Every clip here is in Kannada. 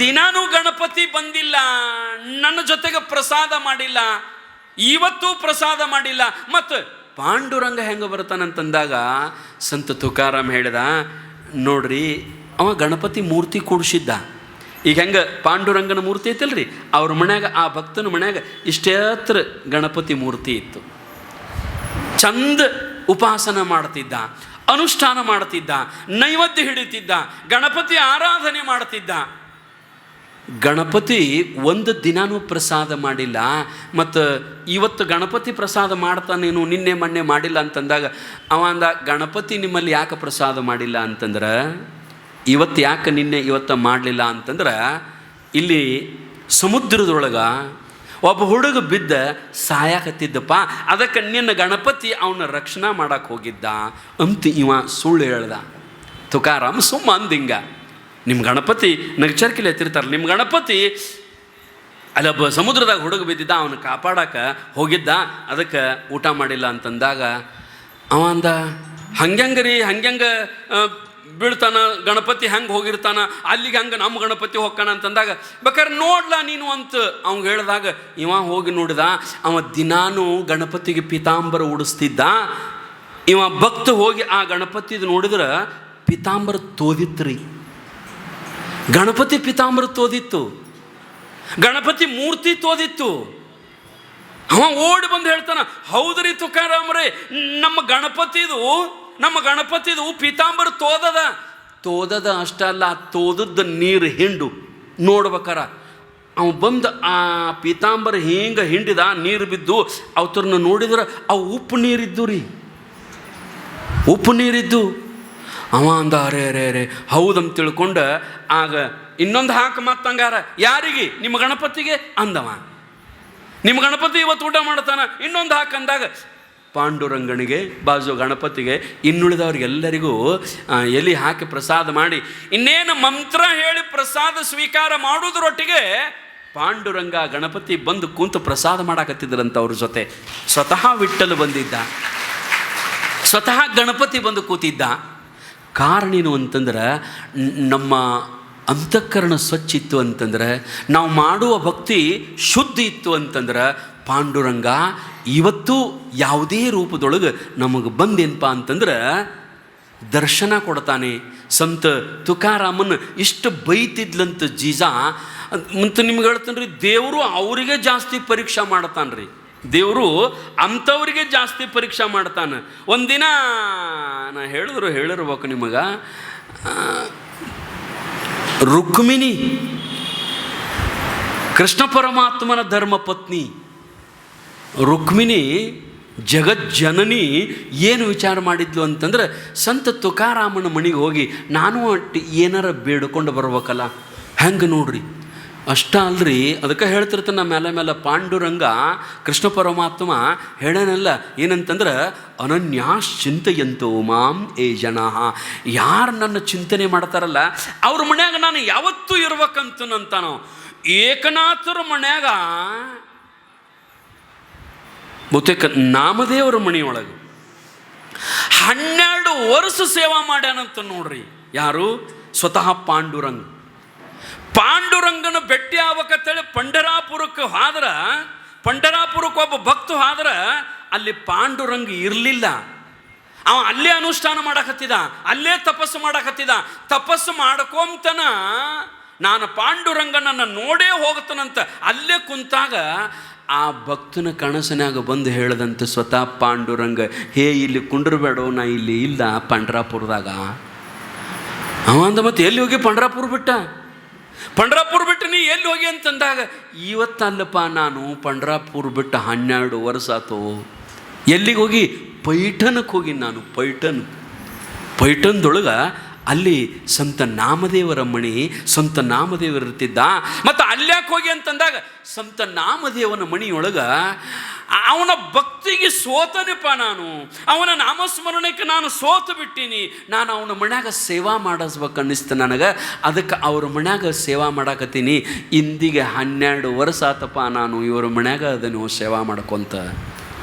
ದಿನಾನೂ ಗಣಪತಿ ಬಂದಿಲ್ಲ, ನನ್ನ ಜೊತೆಗೆ ಪ್ರಸಾದ ಮಾಡಿಲ್ಲ, ಇವತ್ತು ಪ್ರಸಾದ ಮಾಡಿಲ್ಲ, ಮತ್ತು ಪಾಂಡುರಂಗ ಹೆಂಗೆ ಬರ್ತಾನಂತಂದಾಗ ಸಂತ ತುಕಾರಾಮ್ ಹೇಳಿದ, ನೋಡ್ರಿ ಅವ ಗಣಪತಿ ಮೂರ್ತಿ ಕೂಡಿಸಿದ್ದ. ಈಗ ಹೆಂಗೆ ಪಾಂಡುರಂಗನ ಮೂರ್ತಿ ಐತಲ್ರಿ, ಅವ್ರ ಮನ್ಯಾಗ ಆ ಭಕ್ತನ ಮನ್ಯಾಗ ಇಷ್ಟೇ ಹತ್ರ ಗಣಪತಿ ಮೂರ್ತಿ ಇತ್ತು. ಚಂದ ಉಪಾಸನ ಮಾಡ್ತಿದ್ದ, ಅನುಷ್ಠಾನ ಮಾಡ್ತಿದ್ದ, ನೈವೇದ್ಯ ಹಿಡಿತಿದ್ದ, ಗಣಪತಿ ಆರಾಧನೆ ಮಾಡ್ತಿದ್ದ. ಗಣಪತಿ ಒಂದು ದಿನಾನೂ ಪ್ರಸಾದ ಮಾಡಿಲ್ಲ, ಮತ್ತು ಇವತ್ತು ಗಣಪತಿ ಪ್ರಸಾದ ಮಾಡ್ತಾನೇನು, ನಿನ್ನೆ ಮೊನ್ನೆ ಮಾಡಿಲ್ಲ ಅಂತಂದಾಗ ಅವ ಅಂದ, ಗಣಪತಿ ನಿಮ್ಮಲ್ಲಿ ಯಾಕೆ ಪ್ರಸಾದ ಮಾಡಿಲ್ಲ ಅಂತಂದ್ರೆ, ಇವತ್ತು ಯಾಕೆ ನಿನ್ನೆ ಇವತ್ತು ಮಾಡಲಿಲ್ಲ ಅಂತಂದ್ರೆ, ಇಲ್ಲಿ ಸಮುದ್ರದೊಳಗೆ ಒಬ್ಬ ಹುಡುಗ ಬಿದ್ದ ಸಾಯಕತ್ತಿದ್ದಪ್ಪ, ಅದಕ್ಕೆ ನಿನ್ನ ಗಣಪತಿ ಅವನ ರಕ್ಷಣಾ ಮಾಡಕ್ಕೆ ಹೋಗಿದ್ದ ಅಂತ ಇವ ಸುಳ್ಳು ಹೇಳ್ದ. ತುಕಾರಾಮ್ ಸುಮ್ಮ ಅಂದಿಂಗ, ನಿಮ್ಮ ಗಣಪತಿ ನಗಚರ್ಕಿಲೆ ಎತ್ತಿರ್ತಾರೆ, ನಿಮ್ಮ ಗಣಪತಿ ಅಲ್ಲೊಬ್ಬ ಸಮುದ್ರದಾಗ ಹುಡುಗ ಬಿದ್ದಿದ್ದ, ಅವನು ಕಾಪಾಡಕ್ಕೆ ಹೋಗಿದ್ದ, ಅದಕ್ಕೆ ಊಟ ಮಾಡಿಲ್ಲ ಅಂತಂದಾಗ ಅವ ಅಂದ, ಹಂಗ್ಯಂಗೆ ಬೀಳ್ತಾನ ಗಣಪತಿ, ಹೆಂಗೆ ಹೋಗಿರ್ತಾನ ಅಲ್ಲಿಗೆ, ಹಂಗೆ ನಮ್ಮ ಗಣಪತಿ ಹೋಗ್ತಾನ ಅಂತಂದಾಗ, ಬೇಕಾದ್ರೆ ನೋಡ್ಲಾ ನೀನು ಅಂತ ಅವ್ಗೆ ಹೇಳಿದಾಗ ಇವ ಹೋಗಿ ನೋಡಿದ. ಅವ ದಿನಾನು ಗಣಪತಿಗೆ ಪೀತಾಂಬರ ಉಡಿಸ್ತಿದ್ದ. ಇವ ಭಕ್ತ ಹೋಗಿ ಆ ಗಣಪತಿದು ನೋಡಿದ್ರೆ ಪೀತಾಂಬರ ತೋದಿತ್ರಿ, ಗಣಪತಿ ಪೀತಾಂಬರ ತೋದಿತ್ತು, ಗಣಪತಿ ಮೂರ್ತಿ ತೋದಿತ್ತು. ಅವ ಓಡಿ ಬಂದು ಹೇಳ್ತಾನ, ಹೌದ್ರಿ ತುಕಾರಾಮ್ರೇ, ನಮ್ಮ ಗಣಪತಿದು ಪೀತಾಂಬರ ತೋದದ ಅಷ್ಟಲ್ಲ, ತೋದದ ನೀರು ಹಿಂಡು ನೋಡ್ಬೇಕಾರ. ಅವ ಬಂದು ಆ ಪೀತಾಂಬರ ಹಿಂಗೆ ಹಿಂಡಿದ, ನೀರು ಬಿದ್ದು ಅವತರನ್ನ ನೋಡಿದ್ರೆ ಅವು ಉಪ್ಪು ನೀರಿದ್ದು. ಅವ ಅಂದ, ಅರೆ ಹೌದಂತ ತಿಳ್ಕೊಂಡು ಆಗ ಇನ್ನೊಂದು ಹಾಕಿ ಮತ್ತಂಗಾರ, ಯಾರಿಗೆ? ನಿಮ್ಮ ಗಣಪತಿಗೆ ಅಂದವ. ನಿಮ್ಮ ಗಣಪತಿ ಇವತ್ತು ಊಟ ಮಾಡ್ತಾನ, ಇನ್ನೊಂದು ಹಾಕಂದಾಗ ಪಾಂಡುರಂಗನಿಗೆ, ಬಾಜು ಗಣಪತಿಗೆ, ಇನ್ನುಳಿದವ್ರಿಗೆಲ್ಲರಿಗೂ ಎಲೆ ಹಾಕಿ ಪ್ರಸಾದ ಮಾಡಿ, ಇನ್ನೇನು ಮಂತ್ರ ಹೇಳಿ ಪ್ರಸಾದ ಸ್ವೀಕಾರ ಮಾಡುವುದರೊಟ್ಟಿಗೆ ಪಾಂಡುರಂಗ ಗಣಪತಿ ಬಂದು ಕೂತು ಪ್ರಸಾದ ಮಾಡಾಕತ್ತಿದ್ರಂತ ಅವ್ರ ಜೊತೆ. ಸ್ವತಃ ವಿಠ್ಠಲ ಬಂದಿದ್ದ, ಸ್ವತಃ ಗಣಪತಿ ಬಂದು ಕೂತಿದ್ದ. ಕಾರಣ ಏನು ಅಂತಂದ್ರೆ, ನಮ್ಮ ಅಂತಃಕರಣ ಸ್ವಚ್ಛ ಇತ್ತು ಅಂತಂದ್ರೆ, ನಾವು ಮಾಡುವ ಭಕ್ತಿ ಶುದ್ಧ ಇತ್ತು ಅಂತಂದ್ರೆ, ಪಾಂಡುರಂಗ ಇವತ್ತು ಯಾವುದೇ ರೂಪದೊಳಗೆ ನಮಗೆ ಬಂದೇನಪ್ಪ ಅಂತಂದ್ರೆ ದರ್ಶನ ಕೊಡ್ತಾನೆ. ಸಂತ ತುಕಾರಾಮನ್ ಇಷ್ಟು ಬೈತಿದ್ಲಂತ ಜೀಜಾ ಮತ್ತು ನಿಮ್ಗೆ ಹೇಳ್ತಾನೆ ರೀ, ದೇವರು ಅವರಿಗೆ ಜಾಸ್ತಿ ಪರೀಕ್ಷೆ ಮಾಡ್ತಾನೆ ರೀ, ದೇವರು ಅಂಥವ್ರಿಗೆ ಜಾಸ್ತಿ ಪರೀಕ್ಷೆ ಮಾಡ್ತಾನೆ. ಒಂದಿನ ನಾ ಹೇಳಿರ್ಬೇಕು ನಿಮಗೆ, ರುಕ್ಮಿಣಿ ಕೃಷ್ಣ ಪರಮಾತ್ಮನ ಧರ್ಮಪತ್ನಿ ರುಕ್ಮಿಣಿ ಜಗಜ್ಜನನಿ ಏನು ವಿಚಾರ ಮಾಡಿದ್ಲು ಅಂತಂದ್ರೆ, ಸಂತ ತುಕಾರಾಮನ ಮನೆಗೆ ಹೋಗಿ ನಾನು ಏನಾರ ಬೇಡ್ಕೊಂಡು ಬರ್ಬೇಕಲ್ಲ. ಹೆಂಗೆ ನೋಡ್ರಿ, ಅಷ್ಟ ಅಲ್ರಿ, ಅದಕ್ಕೆ ಹೇಳ್ತಿರ್ತಾನೆ ಮೇಲೆ ಪಾಂಡುರಂಗ ಕೃಷ್ಣ ಪರಮಾತ್ಮ ಹೇಳನಲ್ಲ ಏನಂತಂದ್ರೆ, ಅನನ್ಯಾಶ್ಚಿಂತೆಯಂತೋ ಮಾಂ ಏ ಜನ, ಯಾರು ನನ್ನ ಚಿಂತನೆ ಮಾಡ್ತಾರಲ್ಲ ಅವ್ರ ಮನ್ಯಾಗ ನಾನು ಯಾವತ್ತೂ ಇರ್ಬೇಕಂತನಂತಾನೋ. ಏಕನಾಥರ ಮನ್ಯಾಗ ಬಹುತೇಕ ನಾಮದೇವರ ಮನೆಯೊಳಗೆ 12 ವರ್ಷ ಸೇವಾ ಮಾಡ್ಯಾನಂತ ನೋಡ್ರಿ. ಯಾರು? ಸ್ವತಃ ಪಾಂಡುರಂಗನ ಭೇಟಿ ಆಗ್ಬೇಕಂತೇಳಿ ಪಂಢರಾಪುರಕ್ಕೆ ಒಬ್ಬ ಭಕ್ತ ಹೋದ್ರ ಅಲ್ಲಿ ಪಾಂಡುರಂಗ ಇರಲಿಲ್ಲ. ಅವ ಅಲ್ಲೇ ಅನುಷ್ಠಾನ ಮಾಡಕತ್ತಿದ, ಅಲ್ಲೇ ತಪಸ್ಸು ಮಾಡಕತ್ತಿದ. ತಪಸ್ಸು ಮಾಡ್ಕೊಂತನ ನಾನು ಪಾಂಡುರಂಗನನ್ನು ನೋಡೇ ಹೋಗ್ತಾನಂತ ಅಲ್ಲೇ ಕುಂತಾಗ ಆ ಭಕ್ತನ ಕನಸನಾಗ ಬಂದು ಹೇಳದಂತೆ ಸ್ವತಃ ಪಾಂಡುರಂಗ, ಹೇ ಇಲ್ಲಿ ಕುಂಡ್ರಬೇಡೋ, ನಾ ಇಲ್ಲಿ ಇಲ್ಲ ಪಂಢರಾಪುರದಾಗ. ಅವ ಅಂದ, ಮತ್ತೆ ಎಲ್ಲಿ ಹೋಗಿ ಪಂಢರಾಪುರ ಬಿಟ್ಟು ನೀ ಎಲ್ಲಿ ಹೋಗಿ ಅಂತಂದಾಗ, ಇವತ್ತಲ್ಲಪ್ಪ ನಾನು ಪಂಢರಾಪುರ ಬಿಟ್ಟು 12 ವರ್ಷ ಆತು. ಎಲ್ಲಿಗೆ ಹೋಗಿ? ಪೈಠನಕ್ಕೆ ಹೋಗಿ ನಾನು. ಪೈಠನ್ದೊಳಗೆ ಅಲ್ಲಿ ಸಂತ ನಾಮದೇವರ ಮಣಿ, ಸಂತ ನಾಮದೇವರು ಇರ್ತಿದ್ದ. ಮತ್ತು ಅಲ್ಯಾಕೆ ಹೋಗಿ ಅಂತಂದಾಗ, ಸಂತ ನಾಮದೇವನ ಮಣಿಯೊಳಗೆ ಅವನ ಭಕ್ತಿಗೆ ಸೋತನಪ್ಪ ನಾನು, ಅವನ ನಾಮಸ್ಮರಣಕ್ಕೆ ನಾನು ಸೋತು ಬಿಟ್ಟೀನಿ. ನಾನು ಅವನ ಮನ್ಯಾಗ ಸೇವಾ ಮಾಡಿಸ್ಬೇಕು ಅನ್ನಿಸ್ತು ನನಗೆ, ಅದಕ್ಕೆ ಅವ್ರ ಮನ್ಯಾಗ ಸೇವಾ ಮಾಡಾಕತ್ತೀನಿ. ಇಂದಿಗೆ 12 ವರ್ಷ ಆತಪ್ಪ ನಾನು ಇವ್ರ ಮನ್ಯಾಗ ಅದನ್ನು ಸೇವಾ ಮಾಡ್ಕೊಂತ.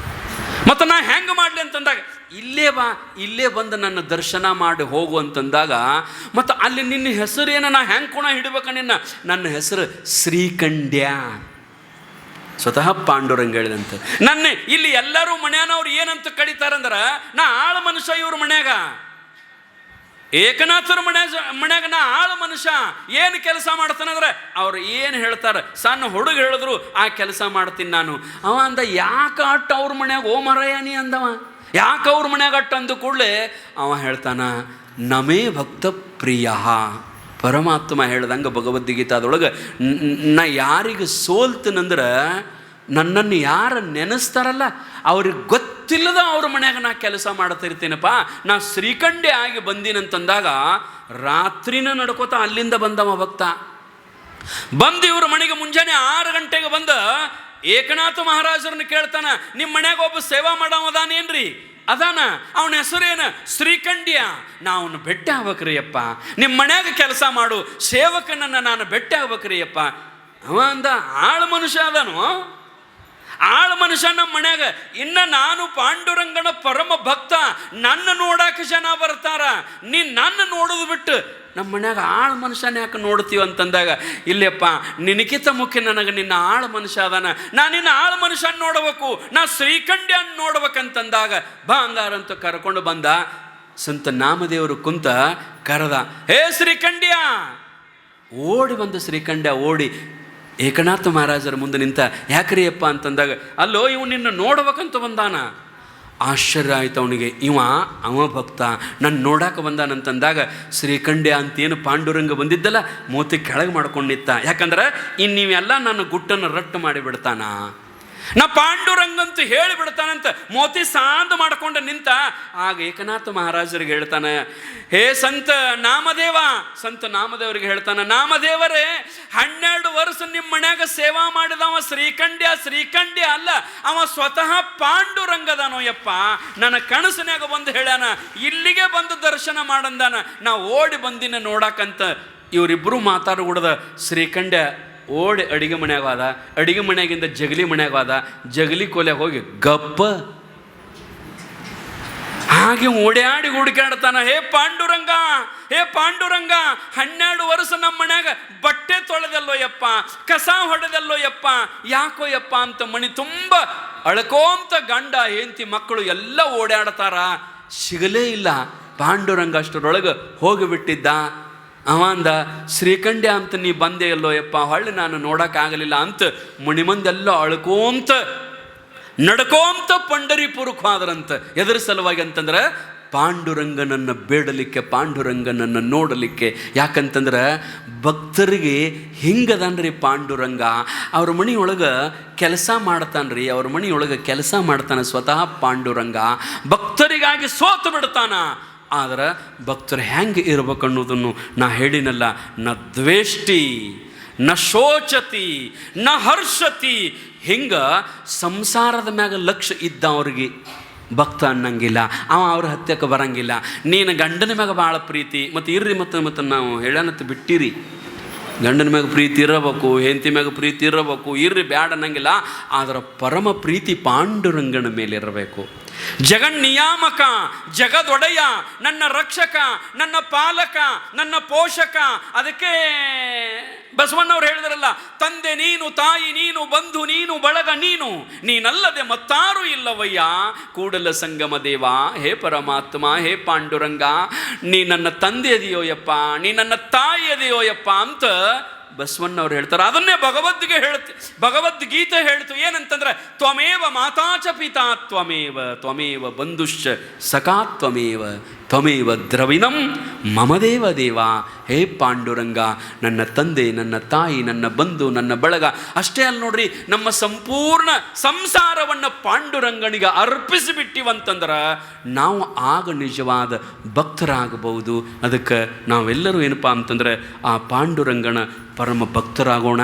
ಮತ್ತು ನಾ ಹೆಂಗೆ ಮಾಡಲಿ ಅಂತಂದಾಗ, ಇಲ್ಲೇ ಬಾ, ಇಲ್ಲೇ ಬಂದು ನನ್ನ ದರ್ಶನ ಮಾಡಿ ಹೋಗು ಅಂತಂದಾಗ, ಮತ್ತು ಅಲ್ಲಿ ನಿನ್ನ ಹೆಸರೇನು, ನಾ ಹೆಂಗೆ ಕುಣ ಹಿಡ್ಬೇಕ ನಿನ್ನ? ನನ್ನ ಹೆಸರು ಶ್ರೀಕಂಡ್ಯ. ಸ್ವತಃ ಪಾಂಡುರಂಗ ಹೇಳಿದಂತೆ. ನನ್ನ ಇಲ್ಲಿ ಎಲ್ಲರೂ ಮನ್ಯಾನವ್ರು ಏನಂತ ಕಡಿತಾರಂದ್ರೆ, ನಾ ಆಳ ಮನುಷ್ಯ ಇವ್ರ ಮನ್ಯಾಗ, ಏಕನಾಥರ ಮನ್ಯಾಗ ನಾ ಆಳ ಮನುಷ್ಯ. ಏನು ಕೆಲಸ ಮಾಡ್ತಾನಂದ್ರೆ ಅವ್ರು ಏನು ಹೇಳ್ತಾರೆ, ಸಣ್ಣ ಹುಡುಗ ಹೇಳಿದ್ರು ಆ ಕೆಲಸ ಮಾಡ್ತೀನಿ ನಾನು. ಅವ ಅಂದ, ಯಾಕೆ ಅಟ್ಟ ಅವ್ರ ಮನ್ಯಾಗ ಓ ಮರಯ್ಯನಿ ಅಂದವ, ಯಾಕೆ ಅವ್ರ ಮನ್ಯಾಗ ಅಟ್ಟ ಅಂದ ಕೂಡಲೇ ಅವ ಹೇಳ್ತಾನ, ನಮೇ ಭಕ್ತ ಪ್ರಿಯ. ಪರಮಾತ್ಮ ಹೇಳ್ದಂಗೆ ಭಗವದ್ಗೀತಾದೊಳಗೆ, ನಾ ಯಾರಿಗೆ ಸೋಲ್ತನಂದ್ರೆ, ನನ್ನನ್ನು ಯಾರು ನೆನೆಸ್ತಾರಲ್ಲ ಅವ್ರಿಗೆ ಗೊತ್ತಿಲ್ಲದ ಅವ್ರ ಮನ್ಯಾಗ ನಾ ಕೆಲಸ ಮಾಡ್ತಿರ್ತೀನಪ್ಪ. ನಾ ಶ್ರೀಕಂಠೆ ಆಗಿ ಬಂದಿನಂತಂದಾಗ ರಾತ್ರಿನ ನಡ್ಕೋತ ಅಲ್ಲಿಂದ ಬಂದವ ಭಕ್ತ. ಬಂದು ಇವ್ರ ಮನೆಗೆ ಮುಂಜಾನೆ 6 ಗಂಟೆಗೆ ಬಂದ ಏಕನಾಥ ಮಹಾರಾಜರನ್ನ ಕೇಳ್ತಾನ, ನಿಮ್ಮ ಮನ್ಯಾಗ ಒಬ್ಬ ಸೇವಾ ಮಾಡವದಾನೇನ್ರಿ? ಅದಾನ. ಅವನ ಹೆಸರೇನು? ಶ್ರೀಕಂಡ್ಯ. ನಾ ಅವನು ಭೇಟಿ ಆಗ್ಬೇಕ್ರಿ ಅಪ್ಪ, ನಿಮ್ಮ ಮನ್ಯಾಗ ಕೆಲಸ ಮಾಡು ಸೇವಕನನ್ನು ನಾನು ಭೇಟಿ ಆಗ್ಬೇಕ್ರಿ ಅಪ್ಪ. ಅವ ಅಂದ, ಆಳ ಮನುಷ್ಯ ಅದಾನು, ಆಳ ಮನುಷ್ಯ ನಮ್ಮ ಮನ್ಯಾಗ. ಇನ್ನು ನಾನು ಪಾಂಡುರಂಗನ ಪರಮ ಭಕ್ತ, ನನ್ನ ನೋಡಕ್ಕೆ ಜನ ಬರ್ತಾರ, ನೀನು ನನ್ನ ನೋಡೋದು ಬಿಟ್ಟು ನಮ್ಮ ಮನ್ಯಾಗ ಆಳ ಮನುಷ್ಯನ ಯಾಕೆ ನೋಡ್ತೀವಿ ಅಂತಂದಾಗ, ಇಲ್ಲಪ್ಪ ನಿನಕಿತ ಮುಖ್ಯ ನನಗೆ ನಿನ್ನ ಆಳ ಮನುಷ್ಯ ಅದಾನ, ನಾನು ನಿನ್ನ ಆಳ ಮನುಷ್ಯನ ನೋಡಬೇಕು, ನಾ ಶ್ರೀಕಂಡ್ಯನ ನೋಡ್ಬೇಕಂತಂದಾಗ ಬಾ ಹಂಗಾರಂತ ಕರ್ಕೊಂಡು ಬಂದ. ಸಂತ ನಾಮದೇವರು ಕುಂತ ಕರೆದ, ಹೇ ಶ್ರೀಕಂಡ್ಯ. ಓಡಿ ಬಂದ ಶ್ರೀಕಂಡ್ಯ, ಓಡಿ ಏಕನಾಥ ಮಹಾರಾಜರ ಮುಂದೆ ನಿಂತ. ಯಾಕ್ರಿ ಅಪ್ಪ ಅಂತಂದಾಗ, ಅಲ್ಲೋ ಇವು ನಿನ್ನ ನೋಡ್ಬೇಕಂತ ಬಂದಾನ. ಆಶ್ಚರ್ಯ ಆಯ್ತು ಅವನಿಗೆ, ಅವ ಭಕ್ತ ನನ್ನ ನೋಡಾಕ ಬಂದಾನಂತಂದಾಗ, ಶ್ರೀಕಂಡ್ಯ ಅಂತೇನು ಪಾಂಡುರಂಗ ಬಂದಿದ್ದಲ್ಲ ಮೋತಿ ಕೆಳಗೆ ಮಾಡ್ಕೊಂಡಿತ್ತ. ಯಾಕಂದ್ರೆ ಇನ್ನು ನೀವೆಲ್ಲ ನನ್ನ ಗುಟ್ಟನ್ನು ರಟ್ಟು ಮಾಡಿಬಿಡ್ತಾನ, ನಾ ಪಾಂಡುರಂಗಂತ ಹೇಳಿಬಿಡ್ತಾನಂತ ಮೋತಿ ಸಾಂದ ಮಾಡ್ಕೊಂಡು ನಿಂತ. ಆಗ ಏಕನಾಥ ಮಹಾರಾಜರಿಗೆ ಹೇಳ್ತಾನೆ, ಹೇ ಸಂತ ನಾಮದೇವ. ಸಂತ ನಾಮದೇವರಿಗೆ ಹೇಳ್ತಾನೆ, ನಾಮದೇವರೇ 12 ವರ್ಷ ನಿಮ್ಮ ಮನ್ಯಾಗ ಸೇವಾ ಮಾಡಿದವ ಶ್ರೀಕಂಡ್ಯ ಅಲ್ಲ, ಅವ ಸ್ವತಃ ಪಾಂಡುರಂಗದಾನೋ ಯಪ್ಪ. ನನ್ನ ಕನಸಿನಾಗ ಬಂದು ಹೇಳ್ಯಾನ, ಇಲ್ಲಿಗೆ ಬಂದು ದರ್ಶನ ಮಾಡಂದಾನ. ನಾ ಓಡಿ ಬಂದಿನ ನೋಡಾಕಂತ. ಇವರಿಬ್ಬರು ಮಾತಾಡ್ಬಿಡ್ದ. ಶ್ರೀಕಂಡ್ಯ ಓಡಿ ಅಡಿಗೆ ಮನ್ಯಾಗ ಹೋದ, ಅಡಿಗೆ ಮನ್ಯಾಗಿಂದ ಜಗಲಿ ಮನ್ಯಾಗ ಹೋದ, ಜಗಲಿ ಕೋಲ್ಯಾಗ ಹೋಗಿ ಗಪ್ಪ ಹಾಗೆ ಓಡ್ಯಾಡಿ ಹುಡುಕಾಡ್ತಾನ. ಹೇ ಪಾಂಡುರಂಗ, ಹೇ ಪಾಂಡುರಂಗ, 12 ವರ್ಷ ನಮ್ಮ ಮನ್ಯಾಗ ಬಟ್ಟೆ ತೊಳೆದಲ್ಲೋ ಯಪ್ಪ, ಕಸ ಹೊಡೆದಲ್ಲೋ ಯಪ್ಪ, ಯಾಕೋ ಯಪ್ಪ ಅಂತ ಮಣಿ ತುಂಬ ಅಳ್ಕೋಂತ ಗಂಡ ಹೆಂಡತಿ ಮಕ್ಕಳು ಎಲ್ಲ ಓಡಾಡ್ತಾರ, ಸಿಗಲೇ ಇಲ್ಲ. ಪಾಂಡುರಂಗ ಅಷ್ಟರೊಳಗೆ ಹೋಗಿಬಿಟ್ಟಿದ್ದ. ಅವ ಅಂದ, ಶ್ರೀಕಂಡ್ಯ ಅಂತ ನೀ ಬಂದೆ ಅಲ್ಲೋ ಯಪ್ಪ, ಹೊಳ್ಳಿ ನಾನು ನೋಡೋಕ್ಕಾಗಲಿಲ್ಲ ಅಂತ ಮಣಿಮಂದೆಲ್ಲ ಅಳ್ಕೋಂತ ನಡ್ಕೋಂತ ಪಂಡರಿಪುರಕ್ಕೆ ಹೋದ್ರಂತ. ಎದರ ಸಲುವಾಗಿ ಅಂತಂದ್ರೆ ಪಾಂಡುರಂಗನನ್ನು ಬೇಡಲಿಕ್ಕೆ, ಪಾಂಡುರಂಗನನ್ನು ನೋಡಲಿಕ್ಕೆ. ಯಾಕಂತಂದ್ರೆ ಭಕ್ತರಿಗೆ ಹಿಂಗದನ್ರಿ ಪಾಂಡುರಂಗ. ಅವ್ರ ಮನೆಯೊಳಗೆ ಕೆಲಸ ಮಾಡ್ತಾನ್ರಿ, ಅವ್ರ ಮನೆಯೊಳಗೆ ಕೆಲಸ ಮಾಡ್ತಾನೆ ಸ್ವತಃ ಪಾಂಡುರಂಗ. ಭಕ್ತರಿಗಾಗಿ ಸೋತು ಬಿಡ್ತಾನ. ಆದ್ರೆ ಭಕ್ತರು ಹೆಂಗೆ ಇರ್ಬೇಕು ಅನ್ನೋದನ್ನು ನಾ ಹೇಳಿನಲ್ಲ. ನ ದ್ವೇಷ್ಟಿ ನ ಶೋಚತಿ ನ ಹರ್ಷತಿ. ಹಿಂಗೆ ಸಂಸಾರದ ಮ್ಯಾಗ ಲಕ್ಷ್ಯ ಇದ್ದವ್ರಿಗೆ ಭಕ್ತ ಅನ್ನಂಗಿಲ್ಲ, ಅವ ಅವ್ರ ಹತ್ಯಕ್ಕೆ ಬರಂಗಿಲ್ಲ. ನೀನು ಗಂಡನ ಮ್ಯಾಗ ಭಾಳ ಪ್ರೀತಿ ಮತ್ತು ಇರ್ರಿ, ಮತ್ತು ನಾವು ಹೇಳನತ್ತು ಬಿಟ್ಟಿರಿ, ಗಂಡನ ಮ್ಯಾಗ ಪ್ರೀತಿ ಇರಬೇಕು, ಹೆಂಡತಿ ಮ್ಯಾಗ ಪ್ರೀತಿ ಇರಬೇಕು, ಇರ್ರಿ ಬ್ಯಾಡ ಅನ್ನಂಗಿಲ್ಲ. ಆದ್ರೆ ಪರಮ ಪ್ರೀತಿ ಪಾಂಡುರಂಗನ ಮೇಲೆ ಇರಬೇಕು. ಜಗನ್ನಿಯಾಮಕ, ಜಗದೊಡೆಯ, ನನ್ನ ರಕ್ಷಕ, ನನ್ನ ಪಾಲಕ, ನನ್ನ ಪೋಷಕ. ಅದಕ್ಕೆ ಬಸವಣ್ಣವ್ರು ಹೇಳಿದ್ರಲ್ಲ, ತಂದೆ ನೀನು, ತಾಯಿ ನೀನು, ಬಂಧು ನೀನು, ಬಳಗ ನೀನು, ನೀನಲ್ಲದೆ ಮತ್ತಾರೂ ಇಲ್ಲವಯ್ಯ ಕೂಡಲ ಸಂಗಮ ದೇವ. ಹೇ ಪರಮಾತ್ಮ, ಹೇ ಪಾಂಡುರಂಗ, ನೀ ನನ್ನ ತಂದೆ ಅದೆಯೋ ಯಪ್ಪ, ನೀ ನನ್ನ ತಾಯಿ ಅದೆಯೋ ಯಪ್ಪ ಅಂತ ಬಸವಣ್ಣವ್ರು ಹೇಳ್ತಾರೆ. ಅದನ್ನೇ ಭಗವದ್ಗೀತೆ ಹೇಳ್ತು. ಏನಂತಂದ್ರೆ, ತ್ವಮೇವ ಮಾತಾಚ ಪಿತಾ ತ್ವಮೇವ ಬಂಧುಶ್ಚ ಸಖಾ ತ್ವಮೇವ ದ್ರವಿಣಂ ಮಮ ದೇವ. ಹೇ ಪಾಂಡುರಂಗ, ನನ್ನ ತಂದೆ, ನನ್ನ ತಾಯಿ, ನನ್ನ ಬಂಧು, ನನ್ನ ಬಳಗ. ಅಷ್ಟೇ ಅಲ್ಲ ನೋಡ್ರಿ, ನಮ್ಮ ಸಂಪೂರ್ಣ ಸಂಸಾರವನ್ನು ಪಾಂಡುರಂಗನಿಗೆ ಅರ್ಪಿಸಿಬಿಟ್ಟಿವಂತಂದ್ರೆ ನಾವು ಆಗ ನಿಜವಾದ ಭಕ್ತರಾಗಬಹುದು. ಅದಕ್ಕೆ ನಾವೆಲ್ಲರೂ ಏನಪ್ಪ ಅಂತಂದ್ರೆ ಆ ಪಾಂಡುರಂಗನ ಪರಮ ಭಕ್ತರಾಗೋಣ.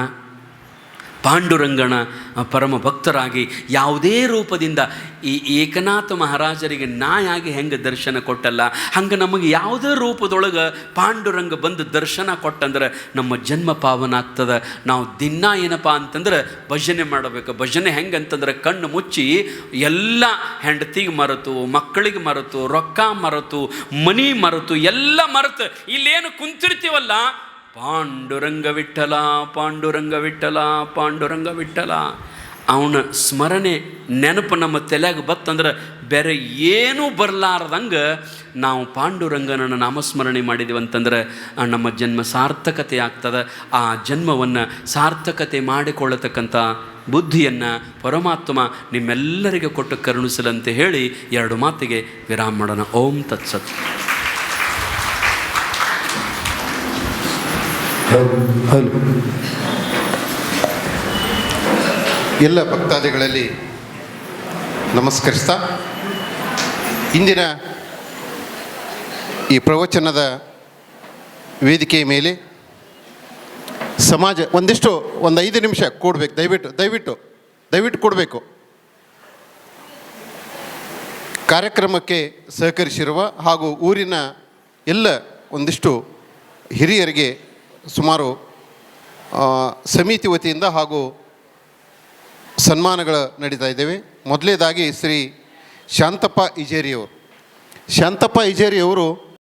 ಪಾಂಡುರಂಗನ ಪರಮ ಭಕ್ತರಾಗಿ ಯಾವುದೇ ರೂಪದಿಂದ ಈ ಏಕನಾಥ ಮಹಾರಾಜರಿಗೆ ನಾಯಾಗಿ ಹೆಂಗೆ ದರ್ಶನ ಕೊಟ್ಟಲ್ಲ, ಹಂಗೆ ನಮಗೆ ಯಾವುದೇ ರೂಪದೊಳಗೆ ಪಾಂಡುರಂಗ ಬಂದು ದರ್ಶನ ಕೊಟ್ಟಂದ್ರೆ ನಮ್ಮ ಜನ್ಮ ಪಾವನ ಆಗ್ತದೆ. ನಾವು ದಿನ ಏನಪ್ಪ ಅಂತಂದ್ರೆ ಭಜನೆ ಮಾಡಬೇಕು. ಭಜನೆ ಹೆಂಗೆ ಅಂತಂದ್ರೆ ಕಣ್ಣು ಮುಚ್ಚಿ ಎಲ್ಲ ಹೆಂಡತಿಗೆ ಮರೆತು, ಮಕ್ಕಳಿಗೆ ಮರೆತು, ರೊಕ್ಕ ಮರೆತು, ಮನಿ ಮರೆತು, ಎಲ್ಲ ಮರೆತು ಇಲ್ಲೇನು ಕುಂತಿರ್ತೀವಲ್ಲ, ಪಾಂಡುರಂಗ ವಿಠಲ ಪಾಂಡುರಂಗ ವಿಠಲ ಪಾಂಡುರಂಗ ವಿಠಲ ಅವನ ಸ್ಮರಣೆ ನೆನಪು ನಮ್ಮ ತಲೆಯಾಗ ಬತ್ತಂದ್ರೆ ಬೇರೆ ಏನೂ ಬರಲಾರ್ದಂಗೆ ನಾವು ಪಾಂಡುರಂಗನನ್ನು ನಾಮಸ್ಮರಣೆ ಮಾಡಿದೀವಿ ಅಂತಂದ್ರೆ ನಮ್ಮ ಜನ್ಮ ಸಾರ್ಥಕತೆ ಆಗ್ತದೆ. ಆ ಜನ್ಮವನ್ನು ಸಾರ್ಥಕತೆ ಮಾಡಿಕೊಳ್ಳತಕ್ಕಂಥ ಬುದ್ಧಿಯನ್ನು ಪರಮಾತ್ಮ ನಿಮ್ಮೆಲ್ಲರಿಗೆ ಕೊಟ್ಟು ಕರುಣಿಸಲಂತೆ ಹೇಳಿ 2 ಮಾತಿಗೆ ವಿರಾಮ ಮಾಡೋಣ. ಓಂ ತತ್ಸತ್. ಎಲ್ಲ ಭಕ್ತಾದಿಗಳಲ್ಲಿ ನಮಸ್ಕರಿಸ್ತಾ, ಇಂದಿನ ಈ ಪ್ರವಚನದ ವೇದಿಕೆಯ ಮೇಲೆ ಸಮಾಜ ಒಂದು 5 ನಿಮಿಷ ಕೊಡಬೇಕು. ದಯವಿಟ್ಟು ಕೊಡಬೇಕು. ಕಾರ್ಯಕ್ರಮಕ್ಕೆ ಸಹಕರಿಸಿರುವ ಹಾಗೂ ಊರಿನ ಎಲ್ಲ ಒಂದಿಷ್ಟು ಹಿರಿಯರಿಗೆ ಸುಮಾರು ಸಮಿತಿ ವತಿಯಿಂದ ಹಾಗೂ ಸನ್ಮಾನಗಳು ನಡೀತಾ ಇದ್ದೇವೆ. ಮೊದಲನೇದಾಗಿ ಶ್ರೀ ಶಾಂತಪ್ಪ ಇಜೇರಿಯವರು